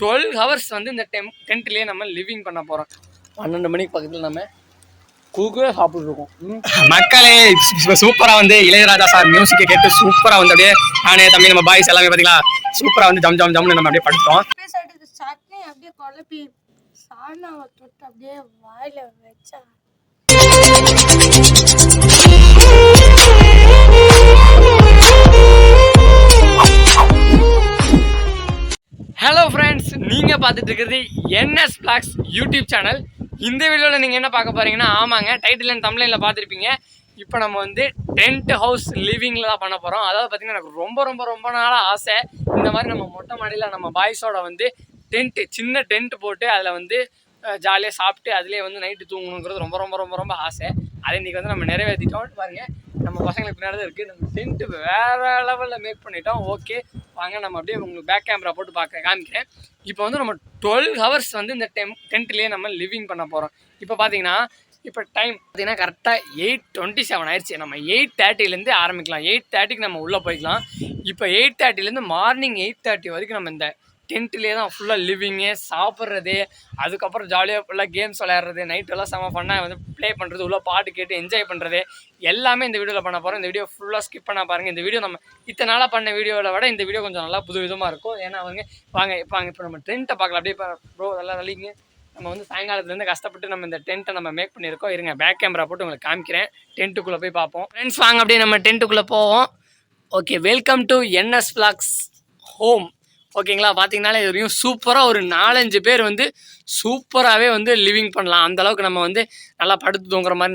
12 hours வந்து இந்த டென்ட்லேயே நம்ம லிவிங் பண்ண போகிறோம். 12 மணிக்கு பக்கத்தில் நம்ம கூகுளே சாப்பிட்டுருக்கோம். மக்களே சூப்பராக வந்து இளையராஜா சார் மியூசிக்கை கேட்டு சூப்பராக வந்து அப்படியே நானே தம்பி நம்ம பாய்ஸ் எல்லாமே பார்த்தீங்களா சூப்பராக வந்து ஜம் ஜம் ஜம்னு நம்ம அப்படியே படுத்தோம். சட்னி அப்படியே குழப்பி சாணாவை தொட்டு அப்படியே வாயில வச்சா ஹலோ ஃப்ரெண்ட்ஸ், நீங்கள் பார்த்துட்டு இருக்கிறது என்எஸ் பிளாக்ஸ் யூடியூப் சேனல். இந்த வீடியோவில் நீங்கள் என்ன பார்க்க போகிறீங்கன்னா, ஆமாங்க, டைட்டில் அண்ட் தம்ப்நெயிலில் பார்த்துருப்பீங்க. இப்போ நம்ம வந்து டென்ட் ஹவுஸ் லிவிங்கில் தான் பண்ண போகிறோம். அதாவது பார்த்திங்கன்னா எனக்கு ரொம்ப நாளாக ஆசை. இந்த மாதிரி நம்ம மொட்டை மாடியில் நம்ம பாய்ஸோட வந்து சின்ன டென்ட் போட்டு அதில் வந்து ஜாலியாக சாப்பிட்டு அதிலே வந்து நைட்டு தூங்கணுங்கிறது ரொம்ப ஆசை. அதை இன்றைக்கி வந்து நம்ம நிறைவேற்றிட்டோம். பாருங்கள், நம்ம பசங்களுக்கு பின்னாடி தான் இருக்குது. நம்ம டென்ட்டு வேறு லெவலில் மேக் பண்ணிட்டோம். ஓகே வாங்க, நம்ம அப்படியே உங்களுக்கு பேக் கேமரா போட்டு காமிக்கிறேன். இப்போ வந்து நம்ம 12 ஹவர்ஸ் வந்து இந்த டென்ட்லேயே நம்ம லிவிங் பண்ண போகிறோம். இப்போ பார்த்தீங்கன்னா இப்போ டைம் பார்த்தீங்கன்னா கரெக்டாக 8:27 ஆயிடுச்சு. நம்ம 8:30 ஆரம்பிக்கலாம். 8:30க்கு நம்ம உள்ளே போய்க்கலாம். இப்போ 8:30 மார்னிங் 8:30 வரைக்கும் நம்ம இந்த டென்ட்லேயே தான் ஃபுல்லாக லிவிங்கு, சாப்பிட்றது, அதுக்கப்புறம் ஜாலியாக ஃபுல்லாக கேம்ஸ் விளையாடுறது, நைட்டெல்லாம் செம்ம ஃபன்னாக வந்து ப்ளே பண்ணுறது, உள்ள பாட்டு கேட்டு என்ஜாய் பண்ணுறது எல்லாமே இந்த வீடியோவில் பண்ண போகிறோம். இந்த வீடியோ ஃபுல்லாக ஸ்கிப் பண்ண பாருங்கள். இந்த வீடியோ நம்ம இத்தனை நாளாக பண்ண வீடியோவில் விட இந்த வீடியோ கொஞ்சம் நல்லா புது விதமாக இருக்கும். ஏன்னா வாங்க இப்போ நம்ம டென்ட்டை பார்க்கலாம். அப்படியே ப்ரோ நல்லா நலிங்க. நம்ம வந்து சாயங்காலத்துலேருந்து கஷ்டப்பட்டு நம்ம இந்த டென்ட்டை நம்ம மேக் பண்ணியிருக்கோம். இருங்க, பேக் கேமரா போட்டு உங்களுக்கு காமிக்கிறேன். டென்ட்டுக்குள்ளே போய் பார்ப்போம். ஃப்ரெண்ட்ஸ் வாங்க அப்படியே நம்ம டென்ட்டுக்குள்ளே போவோம். Okay, welcome to NS blogs home. ஓகேங்களா, பார்த்தீங்கனாலே இது வரையும் சூப்பராக ஒரு 4-5 பேர் வந்து சூப்பராகவே வந்து லிவிங் பண்ணலாம். அந்தளவுக்கு நம்ம வந்து நல்லா படுத்து தூங்குற மாதிரி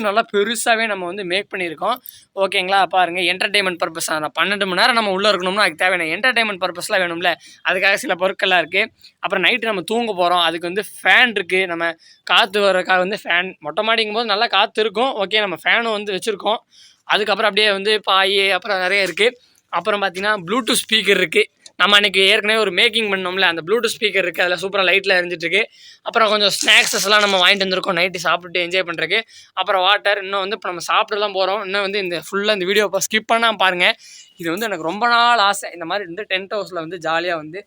நல்லா பெருசாகவே நம்ம வந்து மேக் பண்ணியிருக்கோம். ஓகேங்களா, பாருங்கள், என்டர்டெயின்மெண்ட் பர்பஸ். நான் 12 மணி நேரம் நம்ம உள்ளே இருக்கணும்னா அதுக்கு தேவையான என்டர்டெயின்மெண்ட் பர்பஸ்லாம் வேணும்ல, அதுக்காக சில பொருட்கள்லாம் இருக்குது. அப்புறம் நைட்டு நம்ம தூங்க போகிறோம், அதுக்கு வந்து ஃபேன் இருக்குது. நம்ம காற்று வரக்காக வந்து ஃபேன், மொட்டை மாடிங்கும் போது நல்லா காற்று இருக்கும். ஓகே, நம்ம ஃபேனும் வந்து வச்சுருக்கோம். அதுக்கப்புறம் அப்படியே வந்து பாய் அப்புறம் நிறைய இருக்குது. அப்புறம் பார்த்தீங்கன்னா ப்ளூடூத் ஸ்பீக்கர் இருக்குது. நம்ம அன்றைக்கி ஏற்கனவே ஒரு மேக்கிங் பண்ணோம்ல, அந்த ப்ளூடூத் ஸ்பீக்கர் இருக்குது. அதில் சூப்பராக லைட்டில் எரிஞ்சிட்ருக்கு. அப்புறம் கொஞ்சம் ஸ்நாக்ஸஸ்லாம் நம்ம வாங்கிட்டு வந்திருக்கோம் நைட்டு சாப்பிட்டு என்ஜாய் பண்ணுறதுக்கு. அப்புறம் வாட்டர். இன்னும் வந்து இப்போ நம்ம சாப்பிடலாம் போகிறோம். இன்னும் வந்து இந்த ஃபுல்லாக இந்த வீடியோ இப்போ ஸ்கிப் பண்ணால் பாருங்கள். இது வந்து எனக்கு ரொம்ப நாள் ஆசை, இந்த மாதிரி வந்து டென்ட் ஹவுஸில் வந்து ஜாலியாக வந்து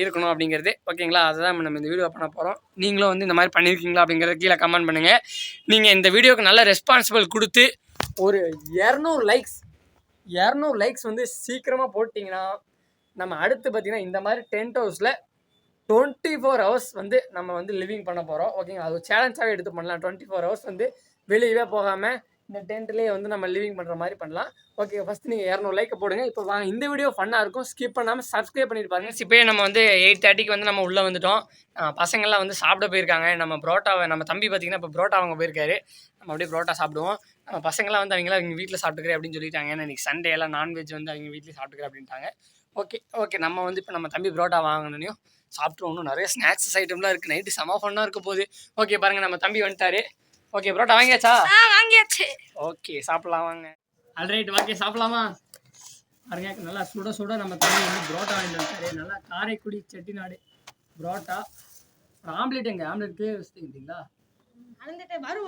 இருக்கணும் அப்படிங்கிறது. ஓகேங்களா, அதுதான் நம்ம இந்த வீடியோ பண்ண போகிறோம். நீங்களும் வந்து இந்த மாதிரி பண்ணியிருக்கீங்களா அப்படிங்கிறத கீழே கமெண்ட் பண்ணுங்கள். நீங்கள் இந்த வீடியோக்கு நல்ல ரெஸ்பான்சிபிள் கொடுத்து ஒரு 200 லைக்ஸ் வந்து சீக்கிரமாக போட்டிங்கன்னா நம்ம அடுத்து பார்த்திங்கன்னா இந்த மாதிரி டென்ட் ஹவுஸில் 24 ஹவர்ஸ் வந்து நம்ம வந்து லிவிங் பண்ண போகிறோம். ஓகேங்களா, அது ஒரு சேலஞ்சாகவே எடுத்து பண்ணலாம். 24 ஹவர்ஸ் வந்து வெளியவே போகாமல் இந்த டென்ட்லேயே வந்து நம்ம லிவிங் பண்ணுற மாதிரி பண்ணலாம். ஓகே, ஃபஸ்ட்டு நீங்கள் 200 லைக்கை போடுங்க. இப்போ வாங்க, இந்த வீடியோ ஃபன்னாக இருக்கும், ஸ்கிப் பண்ணாமல் சப்ஸ்கிரைப் பண்ணிட்டு பாருங்கள். இப்போயே நம்ம வந்து 8:30க்கு வந்து நம்ம உள்ளே வந்துட்டோம். பசங்கள்லாம் வந்து சாப்பிட போயிருக்காங்க. நம்ம தம்பி பார்த்திங்கன்னா இப்போ புரோட்டா அவங்க போயிருக்காரு. நம்ம அப்படியே புரோட்டா சாப்பிடுவோம். நம்ம பசங்கள்லாம் வந்து அவங்க வீட்டில் சாப்பிட்டுக்கிறேன் அப்படின்னு சொல்லிட்டாங்க. ஏன்னா இன்றைக்கி சண்டே எல்லாம் நான்வெஜ் வந்து அவங்க வீட்டில் சாப்பிட்டுக்கிறேன் அப்படின்ட்டாங்க. ஓகே நம்ம வந்து இப்போ நம்ம தம்பி புரோட்டா வாங்கினோனையும் சாப்பிட்டு இன்னும் நிறைய ஸ்நாக்ஸ் ஐட்டம்லாம் இருக்குது. நைட்டு செம ஃபன்னாக இருக்க போகுது. ஓகே பாருங்கள், நம்ம தம்பி வந்துட்டாரு. ஓகே, புரோட்டா வாங்கியாச்சா? வாங்கியாச்சு. ஓகே, சாப்பிட்லாம் வாங்க. ஆல்ரைட், ஓகே சாப்பிட்லாமா? பாருங்க, நல்லா சுட நம்ம தம்பி வந்து புரோட்டா வாங்கிட்டு வந்துட்டாரு. நல்லா காரைக்குடி செட்டிநாடு புரோட்டா. ஆம்லேட் எங்கே? ஆம்லேட் வச்சுட்டீங்களா?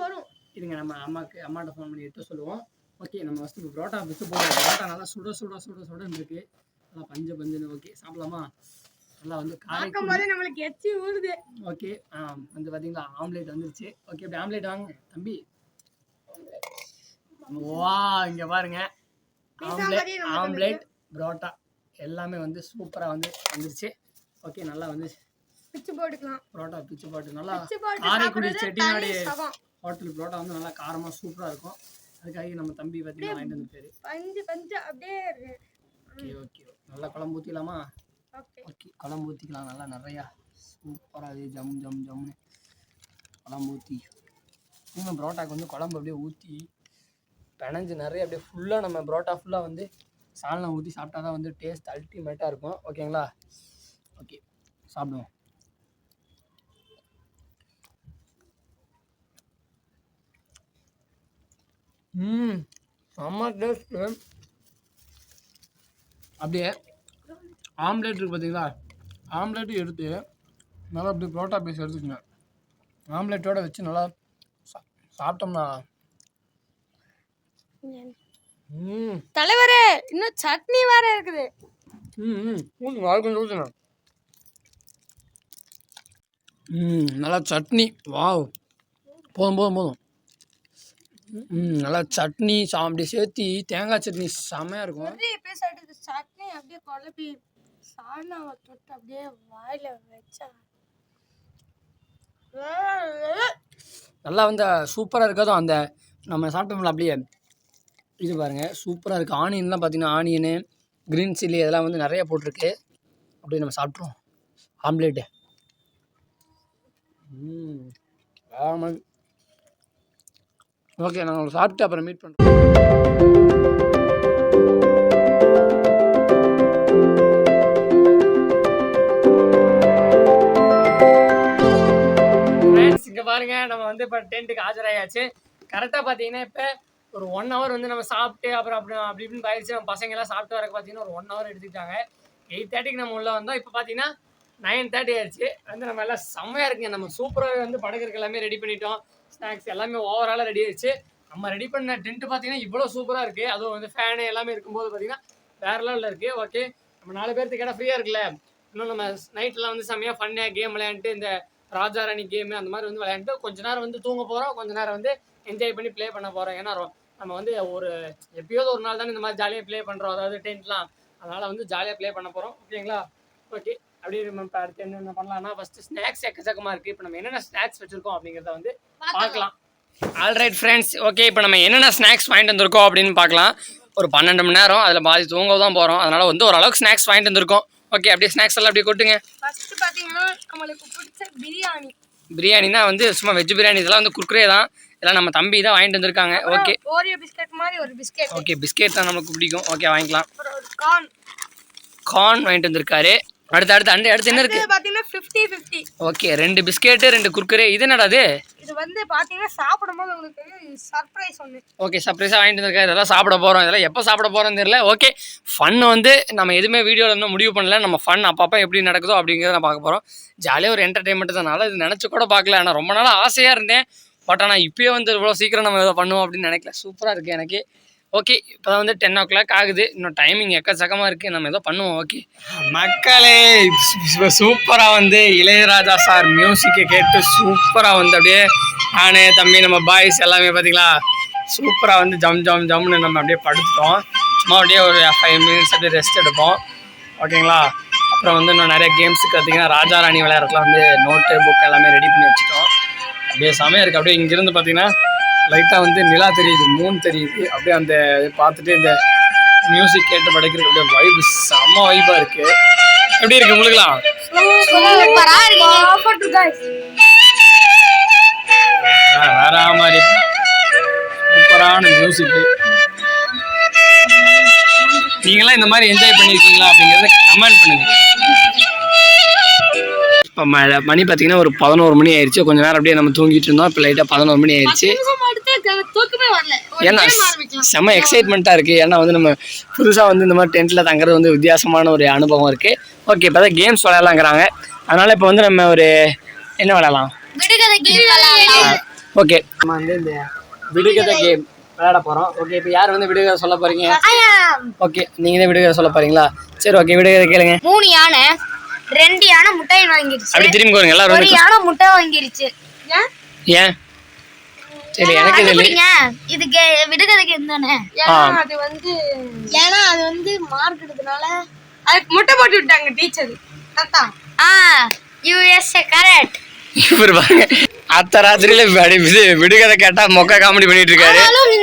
வரும் இருங்க, நம்ம அம்மாட்ட ஃபோன் பண்ணி எடுத்து சொல்லுவோம். ஓகே, நம்ம ஃபஸ்ட்டு புரோட்டா பிச்சு போடுவோம். புரோட்டா நல்லா சுடன்னு இருக்குது. நல்லா பஞ்சுன்னு. ஓகே, சாப்பிடலாமா? நல்லா வந்து காரைக்குடி நம்மளுக்கு எச்சி ஊறுது. ஓகே, வந்து பார்த்தீங்களா ஆம்லேட் வந்துருச்சு. ஓகே, அப்படி ஆம்லேட் வாங்க தம்பி. வா, இங்கே பாருங்க, ஆம்லேட் புரோட்டா எல்லாமே வந்து சூப்பராக வந்து வந்துருச்சு. ஓகே, நல்லா வந்து பிச்சு போட்டுக்கலாம். புரோட்டா பிச்சு போட்டு நல்லா காரைக்குடி செட்டிநாடு ஹோட்டல் புரோட்டா வந்து நல்லா காரமாக சூப்பராக இருக்கும். அதுக்காக நம்ம தம்பி பார்த்தீங்கன்னா வாங்கிட்டு வந்துருக்காரு. பஞ்சு அப்படியே ஓகே நல்லா குழம்பு ஊற்றிக்கலாமா? ஓகே, குழம்பு ஊற்றிக்கலாம். நல்லா நிறையா சூப்பராக ஜம்னு குழம்பு ஊற்றி இன்னும் புரோட்டாக்கு வந்து குழம்பு அப்படியே ஊற்றி பிணைஞ்சு நிறைய அப்படியே ஃபுல்லாக நம்ம புரோட்டா ஃபுல்லாக வந்து சால்னா ஊற்றி சாப்பிட்டா தான் வந்து டேஸ்ட் அல்டிமேட்டாக இருக்கும். ஓகேங்களா? ஓகே, சாப்பிடுவோம். செம்ம டேஸ்ட்டு. அப்படியே ஆம்லேட் இருக்குது பார்த்தீங்களா, ஆம்லேட்டும் எடுத்து நல்லா அப்படியே புரோட்டா பீஸ் எடுத்துக்கங்க. ஆம்லேட்டோடு வச்சு நல்லா சாப்பிட்டோம்னா தலைவரே இன்னும் சட்னி வேற இருக்குது. கொஞ்சம் ஊற்றுங்க. நல்லா சட்னி. வாவ், போதும் போதும் போதும். நல்லா சட்னி அப்படி சேர்த்து தேங்காய் சட்னி செம்மையாக இருக்கும். சட்னி அப்படியே குழப்பி சாணாவை தொட்டு அப்படியே வாயில வச்சா நல்லா வந்து சூப்பராக இருக்காதும். அந்த நம்ம சாப்பிட்டோம்ல அப்படியே இது பாருங்கள், சூப்பராக இருக்குது. ஆனியன்லாம் பார்த்தீங்கன்னா ஆனியனு, க்ரீன் சில்லி அதெல்லாம் வந்து நிறைய போட்டிருக்கு. அப்படியே நம்ம சாப்பிட்ருவோம் ஆம்லேட்டு. ஓகே, நாங்கள் சாப்பிட்டு அப்புறம் மீட் பண்ணுறோம். இங்கே பாருங்க, நம்ம வந்து இப்போ டென்ட்டுக்கு ஆஜராயாச்சு. கரெக்டாக பார்த்தீங்கன்னா இப்போ ஒரு 1 hour வந்து நம்ம சாப்பிட்டு அப்புறம் அப்படி இப்படின்னு ஆயிடுச்சு. நம்ம பசங்கள்லாம் சாப்பிட்டு வரக்கு பார்த்தீங்கன்னா ஒரு 1 hour எடுத்துக்கிட்டாங்க. 8:30க்கு நம்ம உள்ளே வந்தோம். இப்போ பார்த்தீங்கன்னா 9:30 ஆயிடுச்சு. வந்து நம்ம எல்லாம் செம்மையாக இருக்குங்க. நம்ம சூப்பராக வந்து படகுறதுக்கு எல்லாமே ரெடி பண்ணிட்டோம். ஸ்நாக்ஸ் எல்லாமே ஓவராலாக ரெடி ஆயிடுச்சு. நம்ம ரெடி பண்ண டென்ட்டு பார்த்தீங்கன்னா இவ்வளோ சூப்பராக இருக்குது. அதுவும் வந்து ஃபேனு எல்லாமே இருக்கும்போது பார்த்தீங்கன்னா வேறு லெவலில் இருக்குது. ஓகே, நம்ம 4 பேர்த்துக்கு இடம் ஃப்ரீயாக இருக்குல்ல. இன்னும் நம்ம நைட்லாம் வந்து செம்மையாக ஃபன்னாக கேம் விளையாண்டுட்டு இந்த ராஜா ராணி கேமு அந்த மாதிரி வந்து விளையாண்டுட்டு கொஞ்ச நேரம் வந்து தூங்க போகிறோம், கொஞ்ச நேரம் வந்து என்ஜாய் பண்ணி ப்ளே பண்ண போகிறோம். ஏன்னா நம்ம வந்து ஒரு எப்போயாவது ஒரு நாள் தானே இந்த மாதிரி ஜாலியாக ப்ளே பண்ணுறோம், அதாவது டென்ட்லாம். அதனால் வந்து ஜாலியாக ப்ளே பண்ண போகிறோம். ஓகேங்களா? ஓகே, அப்படியே நம்ம இப்போ அடுத்து என்ன பண்ணலாம்னா ஃபஸ்ட்டு ஸ்நாக்ஸ் எக்கச்சக்கமாக இருக்குது. இப்போ நம்ம என்னென்ன ஸ்நாக்ஸ் வச்சுருக்கோம் அப்படிங்கிறத வந்து பார்க்கலாம். ஆல்ரைட் ஃப்ரெண்ட்ஸ், ஓகே, இப்போ நம்ம என்னென்ன ஸ்நாக்ஸ் வாங்கிட்டு வந்திருக்கோம் அப்படின்னு பார்க்கலாம். ஒரு 12 மணி நேரம் அதில் பாதி தூங்க தான் போகிறோம். அதனால் வந்து ஓரளவுக்கு ஸ்நாக்ஸ் வாங்கிட்டு வந்திருக்கோம். ஓகே, அப்படியே ஸ்நாக்ஸ் எல்லாம் அப்படியே கொட்டுங்க. ஃபர்ஸ்ட் பார்த்தீங்கன்னா நம்மளுக்கு பிடிச்ச பிரியாணினா வந்து சும்மா வெஜ் பிரியாணி. இதெல்லாம் வந்து குர்குரே தான். இதெல்லாம் நம்ம தம்பி தான் வாங்கிட்டு வந்திருக்காங்க. ஓகே, ஓரியோ பிஸ்கட் மாதிரி ஒரு பிஸ்கட். ஓகே, பிஸ்கெட் தான் நமக்கு பிடிக்கும். ஓகே, வாங்கிக்கலாம். கார்ன் வாங்கிட்டு வந்திருக்காரு. அடுத்து என்ன இருக்கு பாத்தீங்கன்னா 50-50. Okay, 2 biscuit 2 Kurkure. இது என்னடா இது வந்து பாத்தீங்கன்னா சாப்பிடும்போது உங்களுக்கு சர்ப்ரைஸ் ஒன்று. ஓகே, சர்ப்ரைஸாக வாங்கிட்டு வந்திருக்காரு. இதெல்லாம் சாப்பிட போகிறோம். இதெல்லாம் எப்போ சாப்பிட போகிறோம்னு தெரியல. ஓகே, ஃபன் வந்து நம்ம எதுவுமே வீடியோவில் இன்னும் முடிவு பண்ணல. நம்ம ஃபன் அப்பப்போ எப்படி நடக்குதோ அப்படிங்கிறத நான் பார்க்க போகிறோம். ஜாலியாக ஒரு என்டர்டைன்மெண்ட் தானால இது நினச்சி கூட பார்க்கல. ஆனால் ரொம்ப நாளாக ஆசையாக இருந்தேன். பட் ஆனால் இப்போயே வந்து இவ்வளோ சீக்கிரம் நம்ம இதை பண்ணுவோம் அப்படின்னு நினைக்கல. சூப்பராக இருக்குது எனக்கு. ஓகே, இப்போ தான் வந்து 10 o'clock ஆகுது. இன்னும் டைமிங் எக்கச்சக்கமாக இருக்குது. நம்ம ஏதோ பண்ணுவோம். ஓகே மக்களே, சூப்பராக வந்து இளையராஜா சார் மியூசிக்கை கேட்டு சூப்பராக வந்து அப்படியே நானே தம்பி நம்ம பாய்ஸ் எல்லாமே பார்த்தீங்களா சூப்பராக வந்து ஜம்னு நம்ம அப்படியே படுத்துட்டோம். சும்மா அப்படியே ஒரு 5 minutes அப்படியே ரெஸ்ட் எடுப்போம். ஓகேங்களா? அப்புறம் வந்து இன்னும் நிறைய கேம்ஸுக்கு பார்த்தீங்கன்னா ராஜா ராணி விளையாடுறதுலாம் வந்து நோட்டு புக் எல்லாமே ரெடி பண்ணி வச்சுட்டோம். அப்படியே செமையாக இருக்குது. அப்படியே இங்கேருந்து பார்த்தீங்கன்னா லைட்டாக வந்து நிலா தெரியுது, மூன் தெரியுது. அப்படியே அந்த பார்த்துட்டு இந்த மியூசிக் கேட்டு படிக்கிறது அப்படியே வைப் செம்ம வைப்பாக இருக்குது. எப்படி இருக்குது உங்களுக்குலாம்? வேற மாதிரி சூப்பரான மியூசிக்கு. நீங்களாம் இந்த மாதிரி என்ஜாய் பண்ணியிருக்கீங்களா அப்படிங்கிறத கமெண்ட் பண்ணுங்க. இப்போ மணி பார்த்தீங்கன்னா ஒரு 11 மணி ஆயிடுச்சு. கொஞ்சம் நேரம் அப்படியே நம்ம தூங்கிட்டு இருந்தோம். இப்போ லைட்டாக 11 மணி ஆயிடுச்சு. ஏன்னா செம்ம எக்ஸைட்மெண்ட்டாக இருக்குது. ஏன்னா வந்து நம்ம புதுசாக வந்து இந்த மாதிரி டென்ட்டில் தங்குறது வந்து வித்தியாசமான ஒரு அனுபவம் இருக்குது. ஓகே, இப்போ தான் கேம்ஸ் விளையாடலாங்கிறாங்க. அதனால் இப்போ வந்து நம்ம ஒரு என்ன விளையாடலாம்? ஓகே, நம்ம வந்து இந்த விடுகதை கேம் விளையாட போகிறோம். ஓகே, இப்போ யார் வந்து விடுகதை சொல்ல போகிறீங்க? ஓகே, நீங்கள் தான் விடுகதை சொல்ல போகிறீங்களா? சரி, ஓகே, விடுகதை கேளுங்க. 3 யானை 2 யானை முட்டை வாங்கிருச்சு. அப்படி திரும்பி போறீங்க எல்லாரும். 1 யானை முட்டை வாங்கிருச்சு. ஏன்? சரி, எனக்கு தெரியல. இது விடுகதை கேம் தானே? அது வந்து மார்க் எடுத்தனால அதுக்கு முட்டை போட்டு விட்டாங்க டீச்சர். அதான் யுஎஸ்ஏ கரெக்ட். இவர் பாருங்க அத்த ராத்திரியில விடுகதை கேட்டா மொக்க காமெடி பண்ணிட்டு இருக்காரு.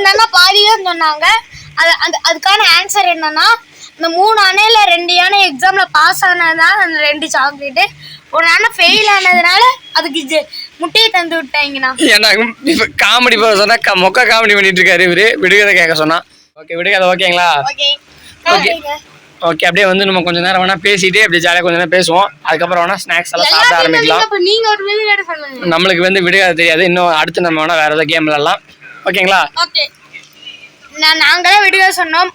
நல்லா பாதிதான் சொன்னாங்க. அதுக்கான ஆன்சர் என்னன்னா இந்த 3 அணையில 2 யானை எக்ஸாம்ல பாஸ் ஆனதுனால அந்த 2 சாக்லேட்டு, 1 யானை ஃபெயில் ஆனதுனால அதுக்கு முட்டையை தந்து விட்டாங்கண்ணா. ஏன்னா காமெடி சொன்னா மொக்க காமெடி பண்ணிட்டு இருக்காரு இவரு. விடுகதை கேட்க சொன்னா. ஓகே, விடுகதை ஓகேங்களா? ஓகே, ஓகே, அப்படியே வந்து நம்ம கொஞ்சம் நேரம் வேணா பேசிட்டு அப்படியே ஜாலியாக கொஞ்சம் நேரம் பேசுவோம். அதுக்கப்புறம் வேணா ஸ்நாக்ஸ் எல்லாம் சாப்பிட ஆரம்பிக்கலாம். நீங்க ஒரு விடுகதை சொல்லுங்க. நம்மளுக்கு வந்து விடுகதை தெரியாது. இன்னும் அடுத்து நம்ம வேணா வேற ஏதாவது கேம் விளையாடலாம். ஓகேங்களா? ஓகே, நாங்களே விடுகதை சொன்னோம்.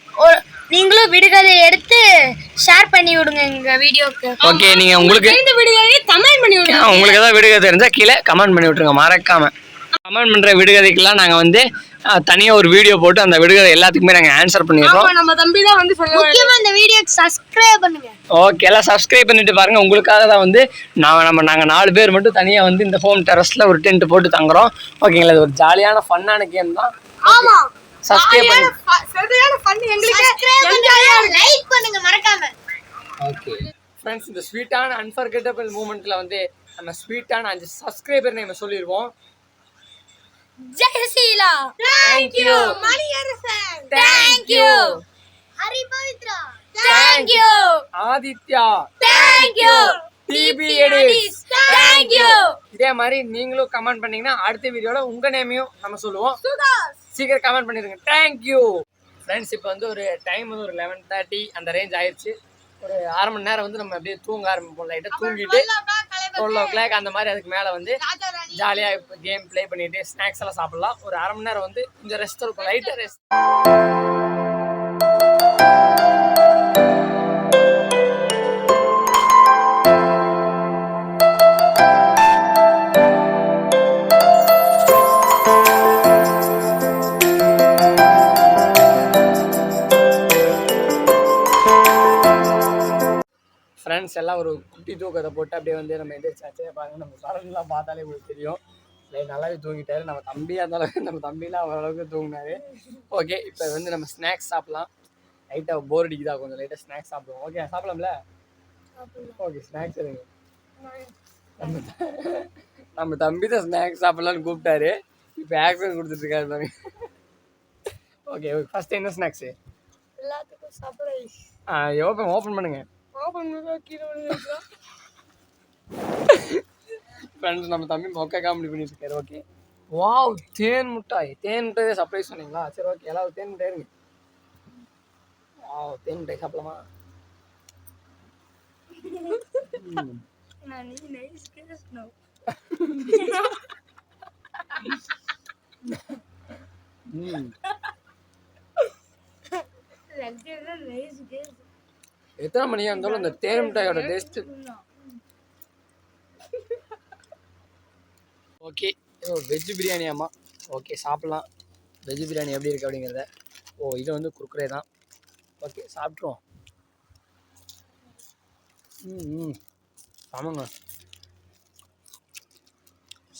நீங்களும் விடுகதை எடுத்து ஷேர் பண்ணி விடுங்க எங்க வீடியோக்கு. ஓகே, நீங்க உங்களுக்கு இந்த விடுகதையை கமெண்ட் பண்ணி விடுங்க. உங்களுக்கு ஏதாவது விடுகதை தெரிஞ்சா கீழே கமெண்ட் பண்ணி விட்டுருங்க மறக்காம. கமெண்ட் பண்ற விடுகதைக்கெல்லாம் நாங்க வந்து தனியாக ஒரு வீடியோ போட்டு அந்த விடுகிற எல்லாத்துக்குமே நாங்கள் ஆன்சர் பண்ணிடுறோம். நம்ம தம்பி தான் வந்து முக்கியமாக இந்த வீடியோக்கு சப்ஸ்கிரைப் பண்ணுங்க. ஓகே, எல்லாம் சப்ஸ்கிரைப் பண்ணிட்டு பாருங்க. உங்களுக்காக தான் வந்து நாங்கள் 4 பேர் மட்டும் தனியாக வந்து இந்த ஹோம் டெரஸில் ஒரு டென்ட் போட்டு தங்குறோம். ஓகேங்களா, இது ஒரு ஜாலியான ஃபன்னான கேம் தான். ஆமா, சப்ஸ்கிரைப் பண்ணுங்க. சரியான ஃபன் எங்களுக்கு. லைக் பண்ணுங்க மறக்காம. ஓகே ஃப்ரெண்ட்ஸ், இந்த ஸ்வீட்டான அன்ஃபர்கெட்டபிள் மூமெண்ட்டில் வந்து நம்ம ஸ்வீட்டான 5 சப்ஸ்கிரைபர் நேம் சொல்லிடுவோம். Jayaseela, Thank you. Maniarasan, Thank you. Hari Pavithra, Thank you. Aditya, Thank you. TB Edits, Thank you. இதே மாதிரி நீங்களும் கமெண்ட் பண்ணீங்கன்னா அடுத்த வீடியோவில் உங்கள் நேமையும் நம்ம சொல்லுவோம். சீக்கிரம் கமெண்ட் பண்ணிடுங்க. Thank you friends. இப்போ வந்து ஒரு டைம் வந்து ஒரு 11:30 அந்த ரேஞ்ச் ஆயிடுச்சு. ஒரு 1/2 மணி நேரம் வந்து நம்ம அப்படியே தூங்க ஆரம்பிப்போம். லைட்டாக தூங்கிட்டு 12 o'clock அந்த மாதிரி அதுக்கு மேலே வந்து ஜாலியாக இப்போ கேம் ப்ளே பண்ணிட்டு ஸ்நாக்ஸ் எல்லாம் சாப்பிட்லாம். ஒரு 1/2 மணி நேரம் வந்து கொஞ்சம் ரெஸ்ட் இருக்கும், லைட்டாக ரெஸ்ட். ஃப்ரெண்ட்ஸ் எல்லாம் ஒரு குட்டி தூக்கத்தை போட்டு அப்படியே வந்து நம்ம எந்திரிச்சாச்சு. பாருங்க, நம்ம சரண்லாம் பார்த்தாலே உங்களுக்கு தெரியும், நல்லாவே தூங்கிட்டாரு. நம்ம தம்பியாக இருந்தாலும் நம்ம தம்பிலாம் ஓரளவுக்கு தூங்கினாரு. ஓகே, இப்போ வந்து நம்ம ஸ்நாக்ஸ் சாப்பிட்லாம். லைட்டாக போர் அடிக்குதா, கொஞ்சம் லைட்டாக ஸ்நாக்ஸ் சாப்பிடுவோம். ஓகே, சாப்பிடலாம்ல? ஓகே, ஸ்நாக்ஸ் எடுங்க. நம்ம தம்பி தான் ஸ்நாக்ஸ் சாப்பிட்லான்னு கூப்பிட்டாரு. இப்போ ஆக்சன் கொடுத்துட்ருக்காரு பாருங்க. ஓகே, ஃபஸ்ட்டு என்ன ஸ்நாக்ஸு? எல்லாத்துக்கும் சர்ப்ரைஸ். ஓப்பன் பண்ணுங்க. ஃப்ரெண்ட்ஸ், நம்ம தம்பி மொக்க காமெடி பண்ணிட்டு இருக்காரு. ஓகே, வாவ், தேன் மிட்டாய் சர்ப்ரைஸ் சொன்னீங்களா? சரி, ஓகே, எல்லாரும் தேன் மிட்டாய் இருங்க. வாவ், தேன் மிட்டாய் சாப்பிடலாமா? எத்தனை மணியா இருந்தாலும் இந்த தேன் மிட்டாயோட டேஸ்ட். ஓகே, வெஜ் பிரியாணியாம்மா. ஓகே, சாப்பிட்லாம். வெஜ் பிரியாணி எப்படி இருக்குது அப்படிங்கிறத. இது வந்து குர்குரே தான். ஓகே, சாப்பிட்ருவோம். ஆமாங்க,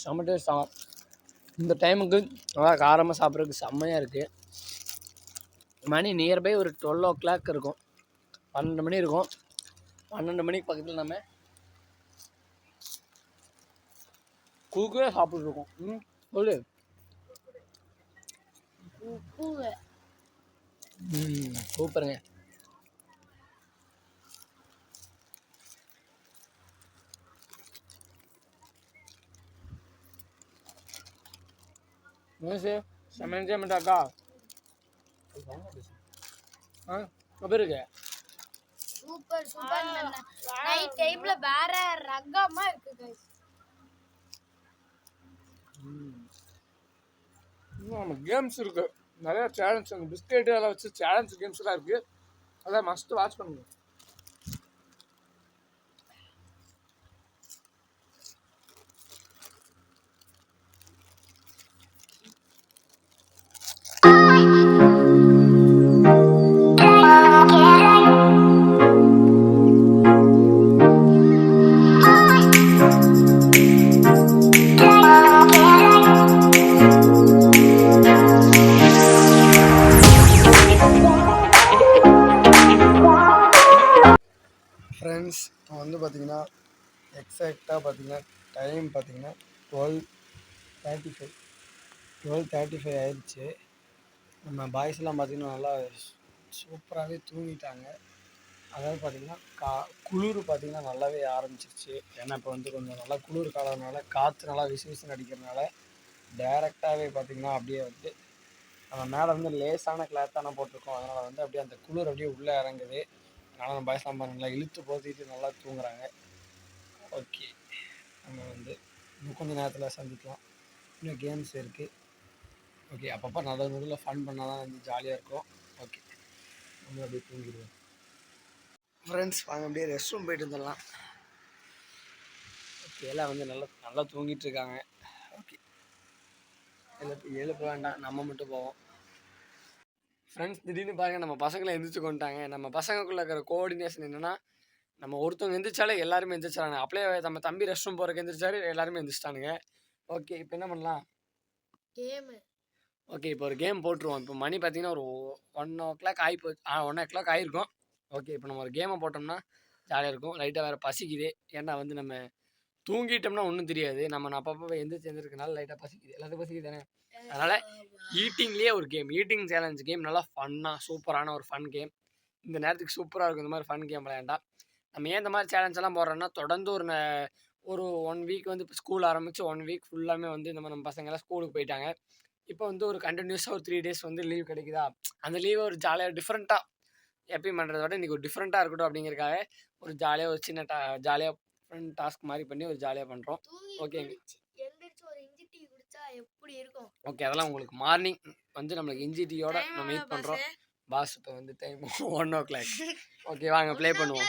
செம்ம டேஸ்ட் ஆகும். இந்த டைமுக்கு நல்லா காரமாக சாப்பிட்றதுக்கு செம்மையாக இருக்குது. மணி நியர்பை ஒரு 12 o'clock இருக்கும், 12 மணி இருக்கும். 12 மணிக்கு பக்கத்தில் நம்ம குறுக்கே சாப்பிட்ருக்கோம். சொல்லு. சூப்பருங்க. செம்ம என்ஜாய்மெண்ட் அக்கா. எப்படி இருக்கு? Super super. நைட் டைம்ல வேற ரகமா இருக்கு गाइस. நம்ம கேம்ஸ் இருக்கு, நிறைய சேலஞ்ச், அந்த பிஸ்கெட் எல்லாம் வச்சு சேலஞ்ச் கேம்ஸ்லாம் இருக்கு. அதான் மஸ்ட் வாட்ச் பண்ணுங்க. ஃப்ரெண்ட்ஸ், வந்து பார்த்திங்கன்னா எக்ஸாக்டாக பார்த்திங்கன்னா டைம் பார்த்திங்கன்னா 12:35 ஆயிடுச்சு. நம்ம பாய்ஸ்லாம் பார்த்திங்கன்னா நல்லா சூப்பராகவே தூங்கிட்டாங்க. அதாவது பார்த்திங்கன்னா குளிர் பார்த்திங்கன்னா நல்லாவே ஆரம்பிச்சிருச்சு. ஏன்னா இப்போ வந்து கொஞ்சம் நல்லா குளிர் காலம்னால காற்று நல்லா விசு விசுன்னு அடிக்கிறதுனால டைரெக்டாகவே பார்த்திங்கன்னா அப்படியே வந்து நம்ம மேலே வந்து லேசான கிளாத் தானே போட்டிருக்கோம். அதனால் வந்து அப்படியே அந்த குளிர் அப்படியே உள்ளே இறங்குது. அதனால் நம்ம பாய்ஸ்லாம் நல்லா இழுத்து போத்திட்டு நல்லா தூங்குறாங்க. ஓகே, நம்ம வந்து இன்னும் கொஞ்சம் நேரத்தில் சந்திக்கலாம். இன்னும் கேம்ஸ் இருக்குது. ஓகே, அப்பப்போ நடுவில் ஃபன் பண்ணால் தான் வந்து ஜாலியாக இருக்கும். ஓகே, நம்ம அப்படியே தூங்கிடுவோம். ஃப்ரெண்ட்ஸ், வாங்க அப்படியே ரெஸ்ட் ரூம் போயிட்டு வந்துடலாம். ஓகே, எல்லாம் வந்து நல்லா தூங்கிட்டு இருக்காங்க. ஓகே, எழுப்ப வேண்டாம், நம்ம மட்டும் போவோம். ஃப்ரெண்ட்ஸ் திடீர்னு பாருங்கள் நம்ம பசங்களை எந்திரிச்சு கொண்டுட்டாங்க. நம்ம பசங்களுக்குள்ள இருக்கிற கோஆர்டினேஷன் என்னென்னா, நம்ம ஒருத்தவங்க எந்திரிச்சாலே எல்லாருமே எந்திரிச்சாங்க. அப்படியே நம்ம தம்பி ரெஸ்ட் ரூம் போகிறக்கு எந்திரிச்சாரு, எல்லாருமே எந்திரிச்சிட்டானுங்க. ஓகே இப்போ என்ன பண்ணலாம்? கேமு. ஓகே இப்போ ஒரு கேம் போட்டுருவோம். இப்போ மணி பார்த்தீங்கன்னா ஒரு 1:00 ஆகி போச்சு. 1:00 ஆகிருக்கும். ஓகே இப்போ நம்ம ஒரு கேமை போட்டோம்னா ஜாலியாக இருக்கும். லைட்டாக வேறு பசிக்குது. ஏன்னா வந்து நம்ம தூங்கிட்டோம்னா ஒன்றும் தெரியாது. நம்ம அப்பப்போ எந்திரிக்கிறதுனால லைட்டாக பசிக்குது. எல்லாத்துக்கும் பசிக்குது தானே. அதனால் ஈட்டிங்லேயே ஒரு கேம், ஈட்டிங் சேலஞ்ச் கேம், நல்லா ஃபன்னாக சூப்பரான ஒரு ஃபன் கேம். இந்த நேரத்துக்கு சூப்பராக இருக்கும் இந்த மாதிரி ஃபன் கேம் விளையாண்டா. நம்ம ஏன் இந்த மாதிரி சேலஞ்செல்லாம் போடுறோன்னா, தொடர்ந்து ஒரு 1 வீக் வந்து இப்போ ஸ்கூல் ஆரம்பித்து 1 வீக் ஃபுல்லாமே வந்து இந்த மாதிரி நம்ம பசங்கள்லாம் ஸ்கூலுக்கு போயிட்டாங்க. இப்போ வந்து ஒரு கண்டினியூஸாக ஒரு 3 டேஸ் வந்து லீவ் கிடைக்குதா, அந்த லீவை ஒரு ஜாலியாக டிஃப்ரெண்ட்டாக எப்பயும் பண்ணுறத விட இன்றைக்கி ஒரு டிஃப்ரெண்ட்டாக இருக்கட்டும் அப்படிங்கிறக்காக ஒரு ஜாலியாக ஒரு சின்ன ஜாலியாக ஃப்ரெண்ட் டாஸ்க் மாதிரி பண்ணி ஒரு ஜாலியாக பண்ணுறோம். ஓகேங்க. ஓகே அதெல்லாம் உங்களுக்கு மார்னிங் வந்து நம்மளுக்கு இஞ்சி டீயோட நம்ம மீட் பண்ணுறோம். பாஸ் இப்போ வந்து டைம் 1:00. ஓகே வாங்க ப்ளே பண்ணுவோம்.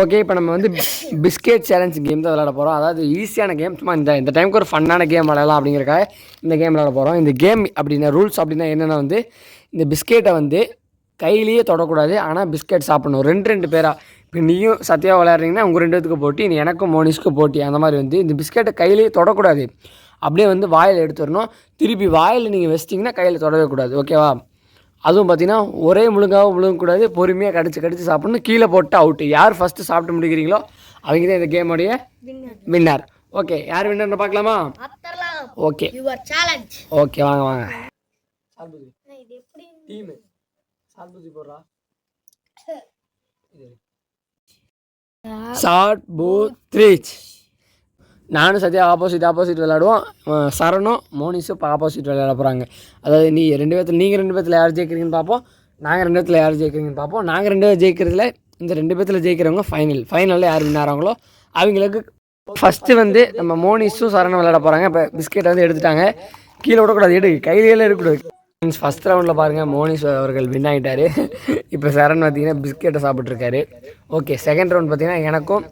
ஓகே இப்போ நம்ம வந்து பிஸ்கெட் சேலஞ்ச் கேம் தான் விளையாட போகிறோம். அதாவது ஈஸியான கேம், சும்மா இந்த டைமுக்கு ஒரு ஃபன்னான கேம் விளையாடலாம் அப்படிங்கிறக்காக இந்த கேம் விளையாட போகிறோம். இந்த கேம் அப்படின்னா ரூல்ஸ் அப்படின்னா என்னென்னா வந்து, இந்த பிஸ்கெட்டை வந்து கையிலேயே தொடக்கூடாது, ஆனால் பிஸ்கெட் சாப்பிடணும். 2 பேராக. இப்போ நீயும் சத்யா விளையாடுறீங்கன்னா உங்கள் 2 பேத்துக்கு போட்டி, நீ எனக்கும் மோனிஷ்க்கு போட்டி. அந்த மாதிரி வந்து இந்த பிஸ்கெட்டை கையிலேயே தொடக்கூடாது, அப்படியே வந்து வாயில் எடுத்து வரணும். திருப்பி வாயில் நீங்கள் வச்சிட்டிங்கன்னா கையில் தொடவே கூடாது. ஓகேவா? அதுவும் பார்த்தீங்கன்னா ஒரே முழுங்கக்கூடாது, பொறுமையாக கடிச்சு சாப்பிடணும். கீழே போட்டு அவுட்டு. யார் ஃபஸ்ட்டு சாப்பிட்டு முடிக்கிறீங்களோ அவங்க தான் இந்த கேமோடைய வின்னர். ஓகே யார் வின்னர்னு பார்க்கலாமா? ஓகே ஓகே வாங்க டீமு சால்பூசி போடுறா. ஷார்ட் பூத் த்ரீச். நானும் சத்யா ஆப்போசிட் விளையாடுவோம். சரணும் மோனிஸும் இப்போ ஆப்போசிட் விளையாட போகிறாங்க. அதாவது நீங்கள் 2 பேர்த்தில் யார் ஜெயிக்கிறீங்கன்னு பார்ப்போம், நாங்கள் 2 பேர்த்தில் யார் ஜெயிக்கிறீங்கன்னு பார்ப்போம். நாங்கள் 2 பேர் ஜெயிக்கிறதுல இந்த 2 பேர்த்தில் ஜெயிக்கிறவங்க ஃபைனலில் யார் வின் ஆகிறாங்களோ அவங்களுக்கு ஃபஸ்ட்டு வந்து நம்ம மோனிஸும் சரணும் விளையாட போகிறாங்க. இப்போ பிஸ்கெட்டை வந்து எடுத்துட்டாங்க, கீழே விடக்கூடாது, கையிலேயே இருக்கக்கூடாது. மீன்ஸ் ஃபஸ்ட் ரவுண்டில் பாருங்கள் மோனிஷ் அவர்கள் வின் ஆகிட்டார். இப்போ சரண் பார்த்திங்கன்னா பிஸ்கெட்டை சாப்பிட்ருக்காரு. ஓகே செகண்ட் ரவுண்ட் பார்த்திங்கன்னா எனக்கும்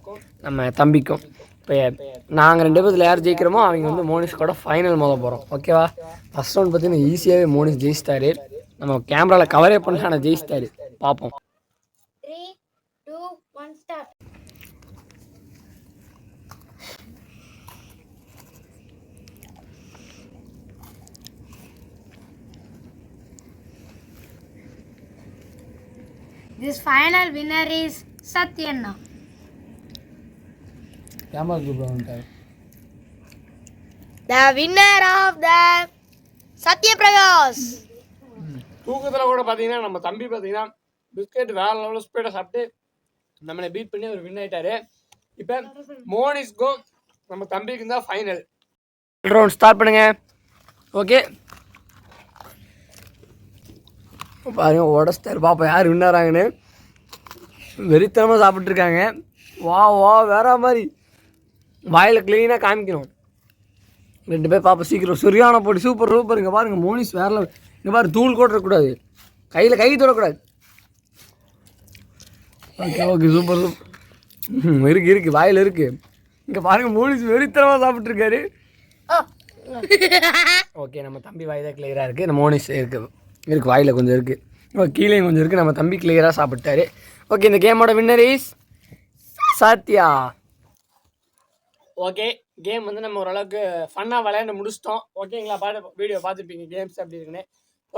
நம்ம தம்பிக்கும். இப்போ நாங்கள் 2 பேர்த்தில் யார் ஜெயிக்கிறோமோ அவங்க வந்து மோனிஷ் கூட ஃபைனல் மோத போகிறோம். ஓகேவா? ஃபஸ்ட் ரவுண்ட் பார்த்திங்கன்னா ஈஸியாகவே மோனிஷ் ஜெயிச்சிட்டாரு. நம்ம கேமராவில் கவரே பண்ணல, ஆனால் ஜெயிச்சிட்டாரு. பார்ப்போம். 3, 2, 1 start. This final winner is Satyana. Camera கூப்பிடுவாங்க. The winner of the Satya Prakash. தூக்கத்தில் கூட பார்த்தீங்கன்னா நம்ம தம்பி பார்த்தீங்கன்னா பிஸ்கெட் வேற லெவலில் ஸ்பீடாக சாப்பிட்டு நம்மளை பீட் பண்ணி அவர் வின் ஆகிட்டாரு. இப்போ மோனிஷ்க்கும் நம்ம தம்பிக்கும் தான் ஃபைனல் ரவுண்ட் ஸ்டார்ட் பண்ணுங்க. ஓகே பாருங்க உடச்சிட்டாரு. பாப்பா யார் வின் ஆகிறாங்கன்னு. வெறித்தனமாக சாப்பிட்ருக்காங்க. வா வேற மாதிரி வாயில் க்ளீனாக காமிக்கணும். 2 பேர் பாப்பா சீக்கிரம் சரியான போட்டி. சூப்பர். இங்கே பாருங்கள் மோனிஷ் வேற. இங்கே பாரு தூள் கூட இருக்கக்கூடாது, கையில் கை தொடக்கூடாது. ஓகே சூப்பர் இருக்கு வாயில் இருக்குது. இங்கே பாருங்கள் மோனிஷ் வெறித்தனமாக சாப்பிட்ருக்காரு. ஓகே நம்ம தம்பி வாய் தான் கிளியராக இருக்குது. நம்ம மோனிஷ் இருக்குது வாயில் கொஞ்சம் இருக்குது, கீழே கொஞ்சம் இருக்குது. நம்ம தம்பி கிளியராக சாப்பிட்டாரு. ஓகே இந்த கேமோட winner is Sathya. Okay game வந்து நம்ம ஓரளவுக்கு ஃபன்னாக விளையாண்டு முடிச்சிட்டோம். ஓகேங்களா? வீடியோ பார்த்துருப்பீங்க கேம்ஸ் அப்படி இருக்குன்னு.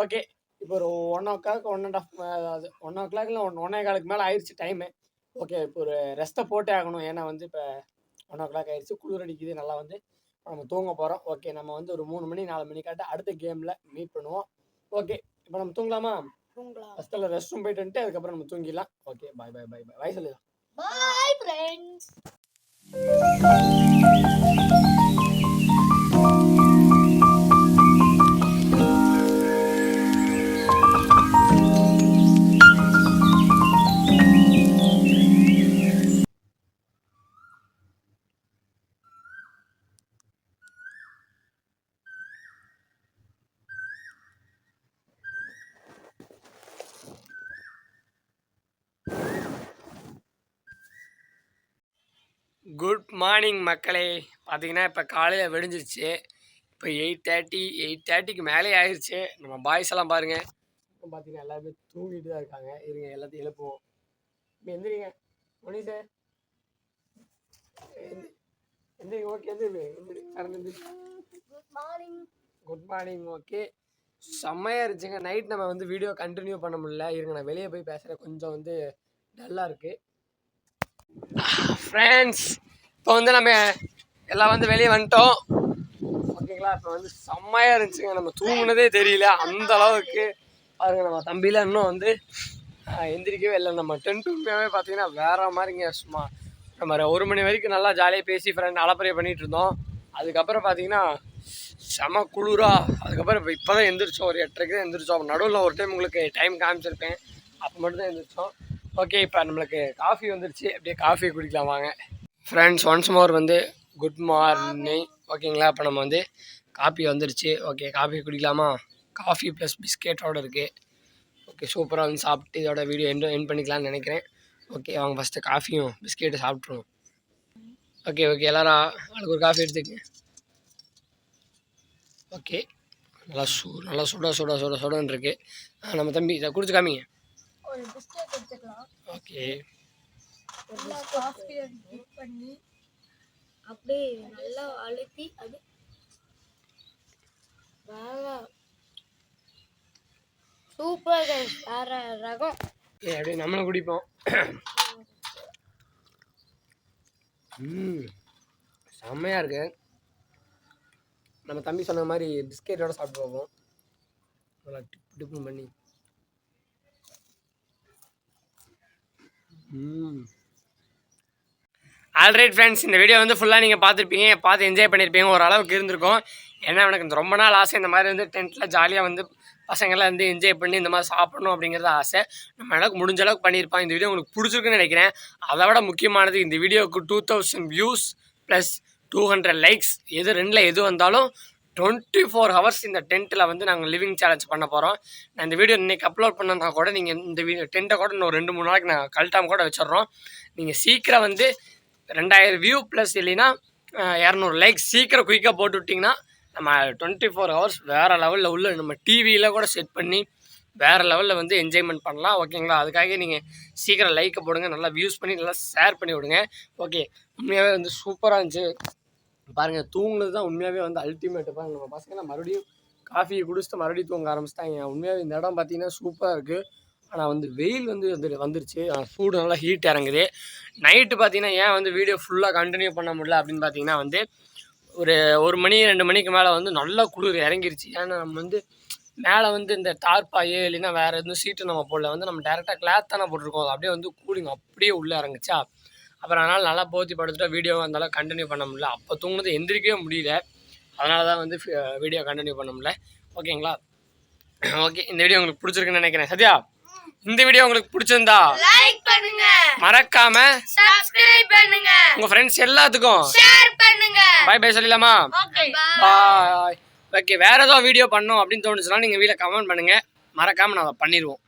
ஓகே இப்போ ஒரு 1:00 1:30 இல்லை 1:15 மேலே ஆயிடுச்சு டைமு. ஓகே இப்போ ஒரு ரெஸ்ட்டை போட்டே ஆகணும். ஏன்னா வந்து இப்போ 1:00 ஆயிடுச்சு, குளிர் அடிக்குது, நல்லா வந்து நம்ம தூங்க போகிறோம். ஓகே நம்ம வந்து ஒரு 3 மணி 4 மணிக்காட்ட அடுத்த கேமில் மீட் பண்ணுவோம். ஓகே இப்போ நம்ம தூங்கலாமா? ஃபஸ்ட்டில் ரெஸ்ட் ரூம் போயிட்டு வந்துட்டு அதுக்கப்புறம் நம்ம தூங்கிடலாம். ஓகே பாய் சொல்லிடலாம். Bye friends. குட் மார்னிங் மக்களே. பார்த்தீங்கன்னா இப்போ காலையில் வெடிஞ்சிருச்சு. இப்போ 8:30க்கு மேலே ஆயிடுச்சு. நம்ம பாய்ஸ் எல்லாம் பாருங்கள் இப்போ பார்த்தீங்கன்னா எல்லாருமே தூங்கிட்டு தான் இருக்காங்க. இருங்க எல்லாத்தையும் எழுப்புவோம். இப்போ எந்திரிங்க மணி சார், எந்திரிங்க. ஓகே எந்திரி. Good morning. ஓகே, செம்மையாக இருந்துச்சுங்க. நைட் நம்ம வந்து வீடியோ கண்டினியூ பண்ண முடியல. இருங்க நான் வெளியே போய் பேசுகிறேன், கொஞ்சம் வந்து டல்லாக இருக்குது. ஃப்ரெண்ட்ஸ், இப்போ வந்து நம்ம எல்லாம் வந்து வெளியே வந்துட்டோம். ஓகேங்களா, இப்போ வந்து செம்மையாக இருந்துச்சுங்க. நம்ம தூங்குனதே தெரியல அந்த அளவுக்கு. பாருங்க நம்ம தம்பியில் இன்னும் வந்து எந்திரிக்கவே இல்லை. நம்ம டென்ட் உண்மையாகவே பார்த்தீங்கன்னா வேறு மாதிரிங்க. சும்மா நம்ம 1 மணி வரைக்கும் நல்லா ஜாலியாக பேசி ஃப்ரெண்ட் அலப்பறையை பண்ணிகிட்டு இருந்தோம். அதுக்கப்புறம் பார்த்தீங்கன்னா செம குளிரா. அதுக்கப்புறம் இப்போ தான் எந்திரிச்சோம். ஒரு 8:30க்கு தான் எந்திரிச்சோம். நடுவில் ஒரு டைம் உங்களுக்கு டைம் காமிச்சிருப்பேன், அப்போ மட்டும் தான் எந்திரிச்சோம். ஓகே, இப்போ நம்மளுக்கு காஃபி வந்துருச்சு. அப்படியே காஃபி குடிக்கலாம் வாங்க. ஃப்ரெண்ட்ஸ், ஒன்ஸ் மோர் வந்து குட் மார்னிங். ஓகேங்களா, இப்போ நம்ம வந்து காஃபி வந்துருச்சு. ஓகே, காஃபி குடிக்கலாமா? காஃபி ப்ளஸ் பிஸ்கெட்டோடு இருக்குது. ஓகே, சூப்பராக வந்து சாப்பிட்டு இதோட வீடியோ எண்ட் பண்ணிக்கலாம்னு நினைக்கிறேன். ஓகே, அவங்க ஃபஸ்ட்டு காஃபியும் பிஸ்கெட்டும் சாப்பிட்ருவோம். ஓகே எல்லோரும் அதுக்கு ஒரு காஃபி எடுத்துக்கங்க. ஓகே, நல்லா சுடன்னு இருக்கு. நம்ம தம்பி இதை குடிச்சு காமிங்க. ஓகே, பண்ணி அப்படியே நல்லா அழுத்தி அது சூப்பர் வேற ரகம். அப்படியே நம்மளும் குடிப்போம். செம்மையாக இருக்கு. நம்ம தம்பி சொன்ன மாதிரி பிஸ்கெட்டோட சாப்பிட்டு போவோம். நல்லா டிப்பு பண்ணி. ஆல்ரைட் ஃப்ரெண்ட்ஸ், இந்த வீடியோ வந்து ஃபுல்லாக நீங்கள் பார்த்துருப்பீங்க, பார்த்து என்ஜாய் பண்ணியிருப்பீங்க. ஓரளவுக்கு இருந்திருக்கும். ஏன்னா எனக்கு இந்த ரொம்ப நாள் ஆசை இந்த மாதிரி வந்து டென்ட்டில் ஜாலியாக வந்து பசங்கள்லாம் வந்து என்ஜாய் பண்ணி இந்த மாதிரி சாப்பிடணும் அப்படிங்கிறது ஆசை. நம்ம அளவுக்கு முடிஞ்ச அளவுக்கு பண்ணியிருப்பான். இந்த வீடியோ உங்களுக்கு பிடிச்சிருக்குன்னு நினைக்கிறேன். அதை விட முக்கியமானது, இந்த வீடியோவுக்கு 2000 வியூஸ் ப்ளஸ் 200 லைக்ஸ், ரெண்டில் எது வந்தாலும் 24 ஹவர்ஸ் இந்த டென்ட்டில் வந்து நாங்கள் லிவிங் சேலஞ்ச் பண்ண போகிறோம். நான் இந்த வீடியோ இன்றைக்கி அப்லோட் பண்ணனா கூட நீங்கள் இந்த டென்ட்டை கூட இன்னும் 2-3 நாளைக்கு நான் கழட்டாமல் கூட வச்சிடுறோம். நீங்கள் சீக்கிரம் வந்து 2000 வியூ ப்ளஸ் இல்லைன்னா 200 லைக்ஸ் சீக்கிரம் குயிக்காக போட்டு விட்டிங்கன்னா நம்ம 24 ஹவர்ஸ் வேறு லெவலில் உள்ள நம்ம டிவியில் கூட செட் பண்ணி வேறு லெவலில் வந்து என்ஜாய்மெண்ட் பண்ணலாம். ஓகேங்களா, அதுக்காக நீங்கள் சீக்கிரம் லைக்கை போடுங்க, நல்லா வியூஸ் பண்ணி நல்லா ஷேர் பண்ணி விடுங்க. ஓகே, உண்மையாகவே வந்து சூப்பராக இருந்துச்சு. பாருங்கள், தூங்குனது தான் உண்மையாகவே வந்து அல்டிமேட்டு. பாருங்கள், நம்ம பசங்க மறுபடியும் காஃபியை குடிச்சிட்டு மறுபடியும் தூங்க ஆரம்பிச்சிட்டாங்க. உண்மையாகவே இந்த இடம் பார்த்தீங்கன்னா சூப்பராக இருக்குது. ஆனால் வந்து வெயில் வந்துருச்சு. சூடு நல்லா ஹீட் இறங்குது. நைட்டு பார்த்தீங்கன்னா ஏன் வந்து வீடியோ ஃபுல்லாக கண்டினியூ பண்ண முடியல அப்படின்னு பார்த்தீங்கன்னா வந்து ஒரு 1 மணி 2 மணிக்கு மேலே வந்து நல்லா குளிர் இறங்கிருச்சு. ஏன்னா நம்ம வந்து மேலே வந்து இந்த டார்பாயே இல்லைன்னா வேறு எதுவும் சீட்டு நம்ம போடல, வந்து நம்ம டேரெக்டாக கிளாத் தானே போட்டிருக்கோம். அப்படியே வந்து கூலிங் அப்படியே உள்ளே இறங்குச்சா. அப்புறம் அதனால் நல்லா போத்தி படுத்துட்டா வீடியோ வந்தாலும் கண்டினியூ பண்ண முடியல. அப்போ தூங்குனது எந்திரிக்கவே முடியல. அதனால தான் வந்து வீடியோ கண்டினியூ பண்ண முடியல. ஓகேங்களா, ஓகே, இந்த வீடியோ உங்களுக்கு பிடிச்சிருக்குன்னு நினைக்கிறேன். சத்யா, இந்த வீடியோ உங்களுக்கு பிடிச்சிருந்தா லைக் பண்ணுங்க, மறக்காம சப்ஸ்கிரைப் பண்ணுங்க, உங்க ஃப்ரெண்ட்ஸ் எல்லாத்துக்கும் ஷேர் பண்ணுங்க. பை சொல்லலாமா? ஓகே, பாய். ஓகே, வேற ஏதோ வீடியோ பண்ணணும் அப்படின்னு தோணுச்சுன்னா நீங்கள் வீடியோ கமெண்ட் பண்ணுங்க, மறக்காம நான் அதை பண்ணிடுவோம்.